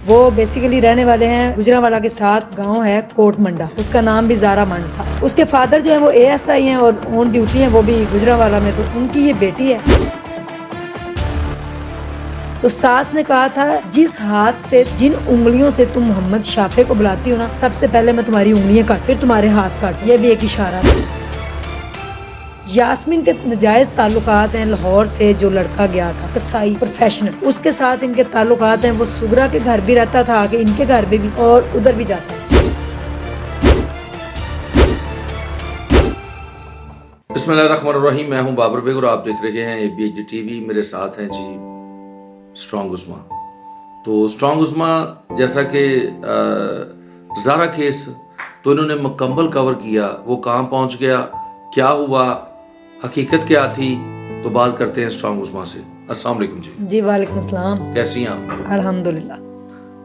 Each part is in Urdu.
وہ بیسیکلی رہنے والے ہیں گجرانوالہ کے ساتھ گاؤں ہے کوٹ منڈا، اس کا نام بھی زارا منڈ تھا۔ اس کے فادر جو ہیں وہ ASI ہیں اور آن ڈیوٹی ہیں وہ بھی گجرانوالہ میں، تو ان کی یہ بیٹی ہے۔ تو ساس نے کہا تھا جس ہاتھ سے جن انگلیوں سے تم محمد شافع کو بلاتی ہو نا، سب سے پہلے میں تمہاری انگلیاں کاٹ پھر تمہارے ہاتھ کاٹ۔ یہ بھی ایک اشارہ تھا۔ یاسمین کے ناجائز تعلقات ہیں لاہور سے، جو لڑکا گیا تھا قصائی پروفیشنل، اس کے ساتھ ان کے تعلقات ہیں۔ وہ سغرا کے گھر بھی رہتا تھا کہ ان کے گھر بھی اور ادھر بھی جاتا ہے۔ بسم اللہ الرحمن الرحیم، میں ہوں بابر بیگ اور آپ دیکھ رہے ہیں ABHD TV۔ میرے ساتھ ہیں جی اسٹرانگ عظما۔ تو اسٹرانگ عظما جیسا کہ زارا کیس تو انہوں نے مکمل کور کیا، وہ کہاں پہنچ گیا، کیا ہوا، حقیقت کیا تھی، تو بات کرتے ہیں اسٹرانگ عظما سے۔ السلام علیکم جی۔ جی وعلیکم السلام۔ کیسی ہیں آپ؟ الحمدللہ۔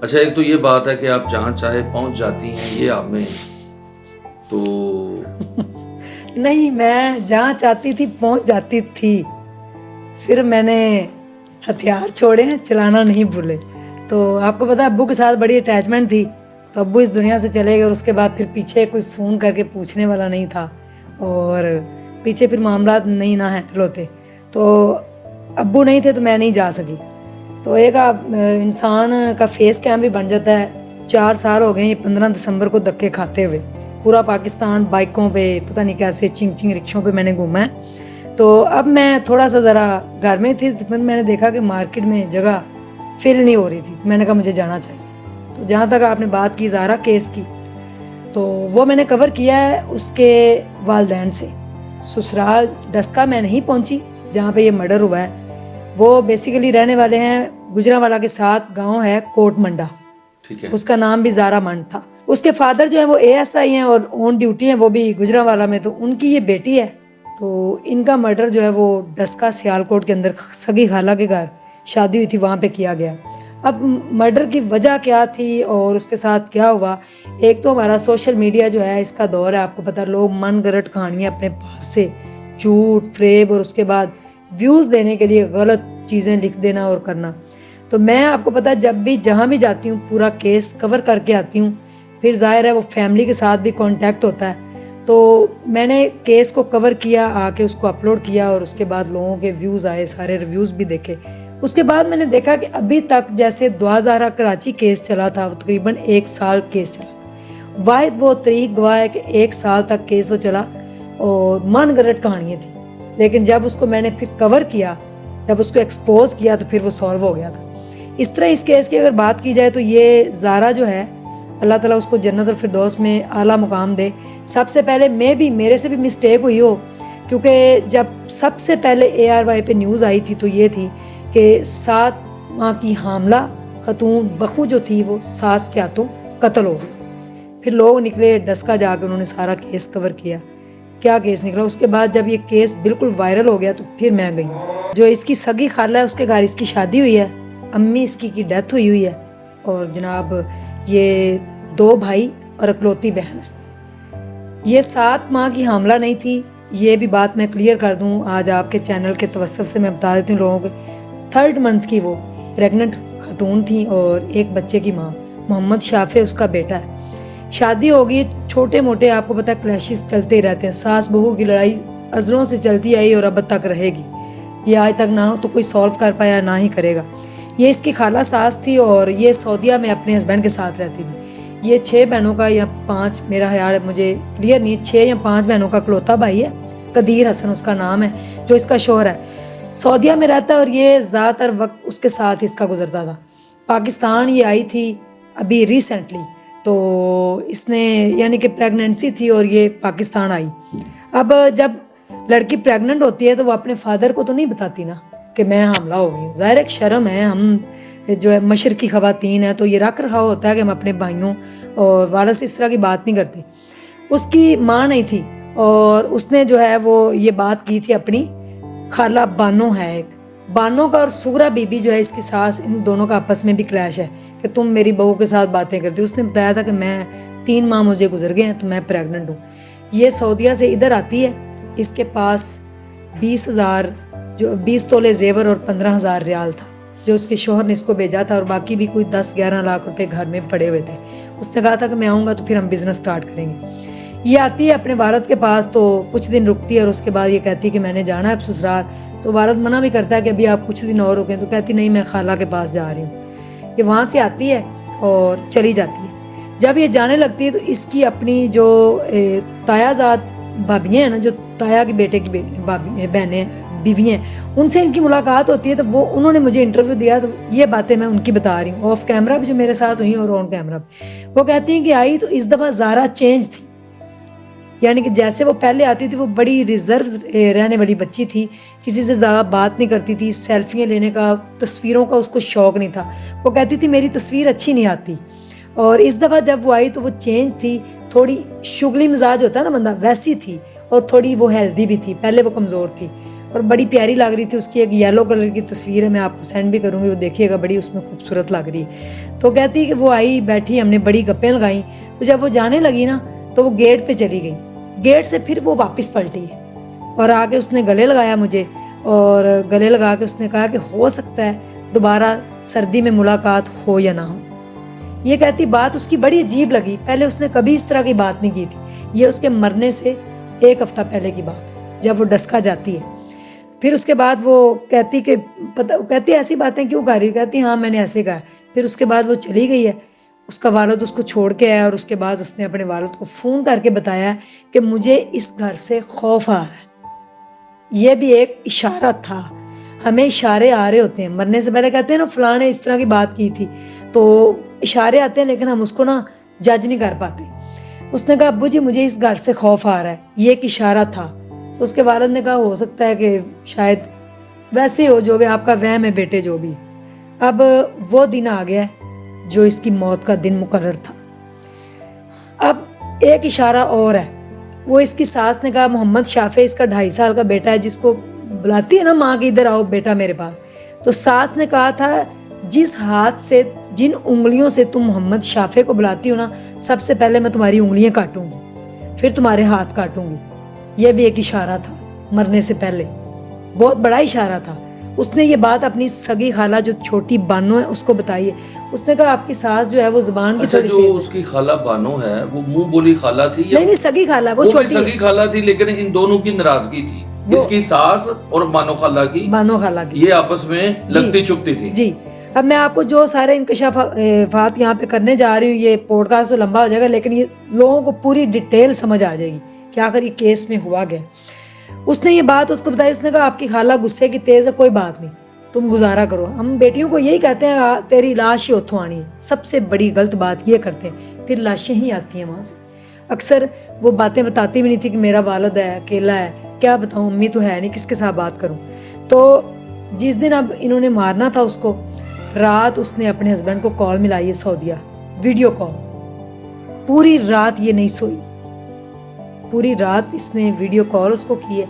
اچھا، ایک تو یہ بات ہے کہ آپ جہاں چاہے پہنچ جاتی ہیں، یہ آپ میں تو نہیں، میں جہاں چاہتی تھی پہنچ جاتی تھی، صرف میں نے ہتھیار چھوڑے ہیں، چلانا نہیں بھولے۔ تو آپ کو پتا ابو کے ساتھ بڑی اٹیچمنٹ تھی، تو ابو اس دنیا سے چلے گئے اور اس کے بعد پھر پیچھے کوئی فون کر کے پوچھنے والا نہیں تھا، اور پیچھے پھر معاملات نہیں نہ ہینڈل ہوتے۔ تو ابو نہیں تھے تو میں نہیں جا سکی۔ تو ایک انسان کا فیس کیم بھی بن جاتا ہے۔ 4 سال ہو گئے، 15 دسمبر کو دھکے کھاتے ہوئے پورا پاکستان بائکوں پہ، پتہ نہیں کیسے چنگ رکشوں پہ میں نے گھوما ہے۔ تو اب میں تھوڑا سا ذرا گھر میں تھی، تو پھر میں نے دیکھا کہ مارکیٹ میں جگہ فل نہیں ہو رہی تھی، میں نے کہا مجھے جانا چاہیے۔ تو جہاں تک آپ نے بات کی زارا کیس کی، تو وہ میں نے کور کیا ہے اس کے والدین سے۔ سسرال ڈسکا میں نہیں پہنچی جہاں پہ یہ مرڈر ہوا ہے۔ وہ بیسیکلی رہنے والے ہیں گجرانوالہ کے ساتھ گاؤں ہے کوٹ منڈا، ٹھیک ہے، اس کا نام بھی زارا منڈ تھا۔ اس کے فادر جو ہیں وہ ASI ہیں اور آن ڈیوٹی ہیں وہ بھی گجرانوالہ میں، تو ان کی یہ بیٹی ہے۔ تو ان کا مرڈر جو ہے وہ ڈسکا سیالکوٹ کے اندر سگی خالہ کے گھر شادی ہوئی تھی، وہاں پہ کیا گیا۔ اب مرڈر کی وجہ کیا تھی اور اس کے ساتھ کیا ہوا، ایک تو ہمارا سوشل میڈیا جو ہے اس کا دور ہے، آپ کو پتہ، لوگ من گھڑت کہانیاں اپنے پاس سے جھوٹ فریب اور اس کے بعد ویوز دینے کے لیے غلط چیزیں لکھ دینا اور کرنا۔ تو میں آپ کو پتہ جب بھی جہاں بھی جاتی ہوں پورا کیس کور کر کے آتی ہوں، پھر ظاہر ہے وہ فیملی کے ساتھ بھی کانٹیکٹ ہوتا ہے۔ تو میں نے کیس کو کور کیا، آ کے اس کو اپلوڈ کیا، اور اس کے بعد لوگوں کے ویوز آئے، سارے ریویوز بھی دیکھے۔ اس کے بعد میں نے دیکھا کہ ابھی تک جیسے 2000 کراچی کیس چلا تھا، وہ تقریباً 1 سال کیس چلا، واحد وہ طریق گواہ ہے کہ 1 سال تک کیس وہ چلا اور من گھڑت کہانیاں تھیں۔ لیکن جب اس کو میں نے پھر کور کیا، جب اس کو ایکسپوز کیا، تو پھر وہ سالو ہو گیا تھا۔ اس طرح اس کیس کی اگر بات کی جائے تو یہ زارا جو ہے، اللہ تعالیٰ اس کو جنت الفردوس میں اعلیٰ مقام دے۔ سب سے پہلے میرے سے بھی مسٹیک ہوئی ہو، کیونکہ جب سب سے پہلے ARY پہ نیوز آئی تھی تو یہ تھی کہ 7 ماہ کی حاملہ خاتون بخو جو تھی وہ ساس کے ہاتھوں قتل ہو گئی۔ پھر لوگ نکلے ڈسکا، جا کے انہوں نے سارا کیس کور کیا، کیا کیس نکلا۔ اس کے بعد جب یہ کیس بالکل وائرل ہو گیا تو پھر میں گئی ہوں۔ جو اس کی سگی خالہ ہے اس کے گھر اس کی شادی ہوئی ہے، امی اس کی ڈیتھ ہوئی ہے، اور جناب یہ 2 بھائی اور اکلوتی بہن ہے۔ یہ 7 ماہ کی حاملہ نہیں تھی، یہ بھی بات میں کلیئر کر دوں آج آپ کے چینل کے توسط سے میں بتا دیتی ہوں لوگوں کو۔ 3rd منتھ کی وہ پریگننٹ خاتون تھی اور ایک بچے کی ماں، محمد شافع اس کا بیٹا ہے۔ شادی ہوگی، چھوٹے موٹے آپ کو پتہ کلیشز چلتے ہی رہتے ہیں، ساس بہو کی لڑائی ازلوں سے چلتی آئی اور اب تک رہے گی۔ یہ آج تک نہ ہو تو کوئی سالو کر پایا، نہ ہی کرے گا۔ یہ اس کی خالہ ساس تھی اور یہ سعودیہ میں اپنے ہسبینڈ کے ساتھ رہتی تھی۔ یہ 6 بہنوں کا یا 5، میرا خیال ہے، مجھے کلیئر نہیں، 6 یا 5 بہنوں کا اکلوتا بھائی ہے، قدیر حسن اس کا نام ہے، جو اس کا شوہر ہے۔ سعودیہ میں رہتا ہے اور یہ زیادہ تر وقت اس کے ساتھ اس کا گزرتا تھا۔ پاکستان یہ آئی تھی ابھی ریسنٹلی، تو اس نے یعنی کہ پریگننسی تھی اور یہ پاکستان آئی۔ اب جب لڑکی پریگننٹ ہوتی ہے تو وہ اپنے فادر کو تو نہیں بتاتی نا کہ میں حاملہ ہو گئی ہوں، ظاہر ایک شرم ہے، ہم جو ہے مشرقی خواتین ہیں تو یہ رکھ رکھا ہوتا ہے کہ ہم اپنے بھائیوں اور والد سے اس طرح کی بات نہیں کرتے۔ اس کی ماں نہیں تھی اور اس نے جو ہے وہ یہ بات کی تھی اپنی خالہ بانو ہے ایک، بانو کا اور سغرا بی بی جو ہے اس کی ساس، ان دونوں کا آپس میں بھی کلیش ہے کہ تم میری بہو کے ساتھ باتیں کرتی ہو۔ اس نے بتایا تھا کہ میں 3 ماہ مجھے گزر گئے ہیں تو میں پریگننٹ ہوں۔ یہ سعودیہ سے ادھر آتی ہے، اس کے پاس 20 تولے زیور اور 15,000 ریال تھا۔ جو اس کے شوہر نے اس کو بھیجا تھا, اور باقی بھی کوئی 10-11 لاکھ روپے گھر میں پڑے ہوئے تھے. اس نے کہا تھا کہ میں آؤں گا تو پھر ہم بزنس سٹارٹ کریں گے. یہ آتی ہے اپنے والد کے پاس تو کچھ دن رکتی ہے, اور اس کے بعد یہ کہتی ہے کہ میں نے جانا ہے اب سسرال. تو والد منع بھی کرتا ہے کہ ابھی آپ کچھ دن اور رکیں, تو کہتی نہیں میں خالہ کے پاس جا رہی ہوں. یہ وہاں سے آتی ہے اور چلی جاتی ہے. جب یہ جانے لگتی ہے تو اس کی اپنی جو تایا زاد بھابیاں ہیں نا, جو تایا کے بیٹے کی بہنیں بیویاں ہیں, ان سے ان کی ملاقات ہوتی ہے. تو وہ انہوں نے مجھے انٹرویو دیا, تو یہ باتیں میں ان کی بتا رہی ہوں, آف کیمرہ بھی جو میرے ساتھ ہوئی اور آن کیمرہ بھی. وہ کہتی ہیں کہ آئی تو اس دفعہ زارا چینج تھی, یعنی کہ جیسے وہ پہلے آتی تھی وہ بڑی ریزرو رہنے والی بچی تھی, کسی سے زیادہ بات نہیں کرتی تھی, سیلفیاں لینے کا, تصویروں کا اس کو شوق نہیں تھا. وہ کہتی تھی میری تصویر اچھی نہیں آتی. اور اس دفعہ جب وہ آئی تو وہ چینج تھی, تھوڑی شغلی مزاج ہوتا ہے نا بندہ, ویسی تھی, اور تھوڑی وہ ہیلدی بھی تھی. پہلے وہ کمزور تھی اور بڑی پیاری لگ رہی تھی. اس کی ایک یلو کلر کی تصویر ہے, میں آپ کو سینڈ بھی کروں گی, وہ دیکھیے گا, بڑی اس میں خوبصورت لگ رہی ہے. تو کہتی ہے کہ وہ آئی, بیٹھی, ہم نے بڑی گپیں لگائیں. تو جب وہ جانے لگی نا تو وہ گیٹ پہ چلی گئی. گیٹ سے پھر وہ واپس پلٹی ہے اور آ کے اس نے گلے لگایا مجھے, اور گلے لگا کے اس نے کہا کہ ہو سکتا ہے دوبارہ سردی میں ملاقات ہو یا نہ ہو. یہ کہتی بات اس کی بڑی عجیب لگی, پہلے اس نے کبھی اس طرح کی بات نہیں کی تھی. یہ اس کے مرنے سے 1 ہفتہ پہلے کی بات ہے جب وہ ڈسکا جاتی ہے. پھر اس کے بعد وہ کہتی کہ کہتی ایسی باتیں کیوں کر رہی, کہتی ہاں میں نے ایسے کہا. پھر اس کے بعد وہ چلی گئی ہے, اس کا والد اس کو چھوڑ کے آیا, اور اس کے بعد اس نے اپنے والد کو فون کر کے بتایا کہ مجھے اس گھر سے خوف آ رہا ہے. یہ بھی ایک اشارہ تھا, ہمیں اشارے آ رہے ہوتے ہیں مرنے سے پہلے. کہتے ہیں نا فلاں نے اس طرح کی بات کی تھی, تو اشارے آتے ہیں لیکن ہم اس کو نا جج نہیں کر پاتے. اس نے کہا ابو جی مجھے اس گھر سے خوف آ رہا ہے, یہ ایک اشارہ تھا. تو اس کے والد نے کہا ہو سکتا ہے کہ شاید ویسے ہو, جو بھی آپ کا وہم ہے بیٹے, جو بھی. اب وہ دن آ گیا جو اس کی موت کا دن مقرر تھا. اب ایک اشارہ اور ہے, وہ اس کی ساس نے کہا محمد شافع اس کا 2.5 سال کا بیٹا ہے, جس کو بلاتی ہے نا ماں کہ ادھر آؤ بیٹا میرے پاس. تو ساس نے کہا تھا جس ہاتھ سے, جن انگلیوں سے تم محمد شافع کو بلاتی ہو نا, سب سے پہلے میں تمہاری انگلیاں کاٹوں گی, پھر تمہارے ہاتھ کاٹوں گی. یہ بھی ایک اشارہ تھا مرنے سے پہلے, بہت بڑا اشارہ تھا. اس نے یہ بات اپنی سگی خالہ جو چھوٹی بانو ہے اس کو بتائی ہے. اس نے کہا آپ کی ساس جو ہے وہ زبان کی تھوڑی تیز ہے. اس کی خالہ بانو ہے وہ منہ بولی خالہ تھی, نہیں سگی خالہ, وہ چھوٹی سگی خالہ تھی, لیکن ان دونوں کی ناراضگی تھی, اس کی ساس اور بانو خالہ کی, یہ آپس میں لگتی چھپتی تھی. جی اب میں آپ کو جو سارے انکشافات یہاں پہ کرنے جا رہی ہوں, یہ پوڈ کاسٹ تو لمبا ہو جائے گا, لیکن یہ لوگوں کو پوری ڈیٹیل سمجھ آ جائے گی کہ آخر یہ کیس میں ہوا گیا. اس نے یہ بات اس کو بتائی. اس نے کہا آپ کی خالہ غصے کی تیز ہے, کوئی بات نہیں, تم گزارا کرو. ہم بیٹیوں کو یہی کہتے ہیں تیری لاش ہی اتھوں آنی ہے. سب سے بڑی غلط بات یہ کرتے ہیں, پھر لاشیں ہی آتی ہیں وہاں سے. اکثر وہ باتیں بتاتی بھی نہیں تھی کہ میرا والد ہے, اکیلا ہے, کیا بتاؤں, امی تو ہے نہیں, کس کے ساتھ بات کروں. تو جس دن اب انہوں نے مارنا تھا اس کو, رات اس نے اپنے ہسبینڈ کو کال ملائی ہے سعودیہ, ویڈیو کال. پوری رات یہ نہیں سوئی, پوری رات اس نے ویڈیو کال اس کو کی ہے.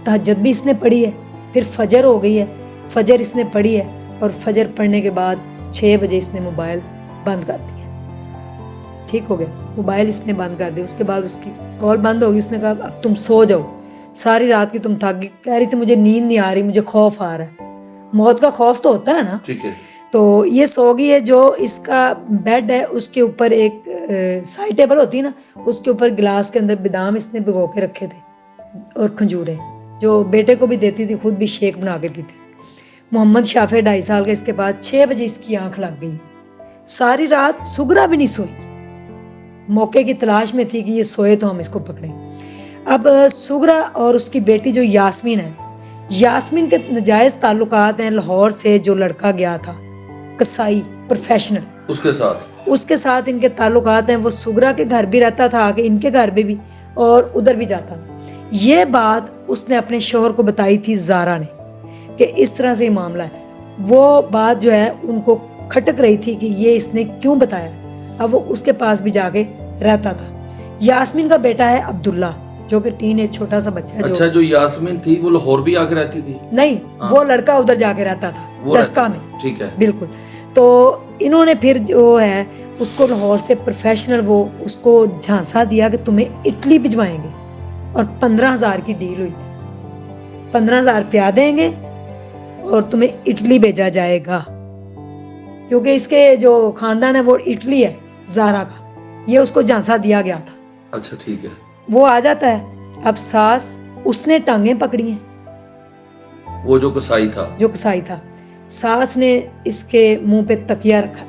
تہجد بھی اس نے پڑھی ہے, پھر فجر ہو گئی ہے, فجر اس نے پڑھی ہے, اور فجر پڑھنے کے بعد 6 بجے اس نے موبائل بند کر دیا. ٹھیک ہو گیا, موبائل اس نے بند کر دیا. اس کے بعد اس کی کال بند ہوگی. اس نے کہا اب تم سو جاؤ, ساری رات کی تم تھک گئی. کہہ رہی تھی مجھے نیند نہیں آ رہی, مجھے خوف آ رہا ہے. موت کا خوف تو ہوتا ہے نا. ٹھیک ہے. تو یہ سو گئی ہے. جو اس کا بیڈ ہے اس کے اوپر ایک سائڈ ٹیبل ہوتی ہے نا, اس کے اوپر گلاس کے اندر بادام اس نے بھگو کے رکھے تھے اور کھجوریں, جو بیٹے کو بھی دیتی تھی, خود بھی شیک بنا کے پیتی تھی. محمد شافع 2.5 سال کا, اس کے بعد 6 بجے اس کی آنکھ لگ گئی. ساری رات سگرا بھی نہیں سوئی, موقع کی تلاش میں تھی کہ یہ سوئے تو ہم اس کو پکڑیں. اب سگرا اور اس کی بیٹی جو یاسمین ہے, یاسمین کے ناجائز تعلقات ہیں لاہور سے. جو لڑکا گیا تھا کسائی پروفیشنل, اس کے ساتھ ان کے تعلقات ہیں. وہ سگرا کے گھر بھی رہتا تھا, آگے ان کے گھر بھی اور ادھر بھی جاتا تھا. یہ بات اس نے اپنے شوہر کو بتائی تھی زارا نے کہ اس طرح سے یہ معاملہ ہے. وہ بات جو ہے ان کو کھٹک رہی تھی کہ یہ اس نے کیوں بتایا. اب وہ اس کے پاس بھی جا کے رہتا تھا. یاسمین کا بیٹا ہے عبداللہ, جو کہ ٹین ایج چھوٹا سا بچہ ہے. اچھا, جو یاسمین تھی وہ لاہور بھی آ کے رہتی تھی؟ نہیں, وہ لڑکا ادھر جا کے رہتا تھا ڈسکا میں. ٹھیک ہے, بالکل. تو انہوں نے پھر جو ہے اس کو لاہور سے پروفیشنل وہ اس کو جھانسا دیا کہ تمہیں اٹلی بھجوائیں گے, اور 15,000 کی ڈیل ہوئی ہے. 15,000 روپیہ دیں گے اور تمہیں اٹلی بھیجا جائے گا. کیونکہ اس کے جو خاندان ہے وہ اٹلی ہے زارا کا, یہ اس کو جھانسا دیا گیا تھا. اچھا ٹھیک ہے. وہ آ جاتا ہے, اب ساس اس نے ٹانگیں پکڑی ہیں, وہ جو کسائی تھا, جو کسائی تھا, ساس نے اس کے منہ پہ تکیہ رکھا.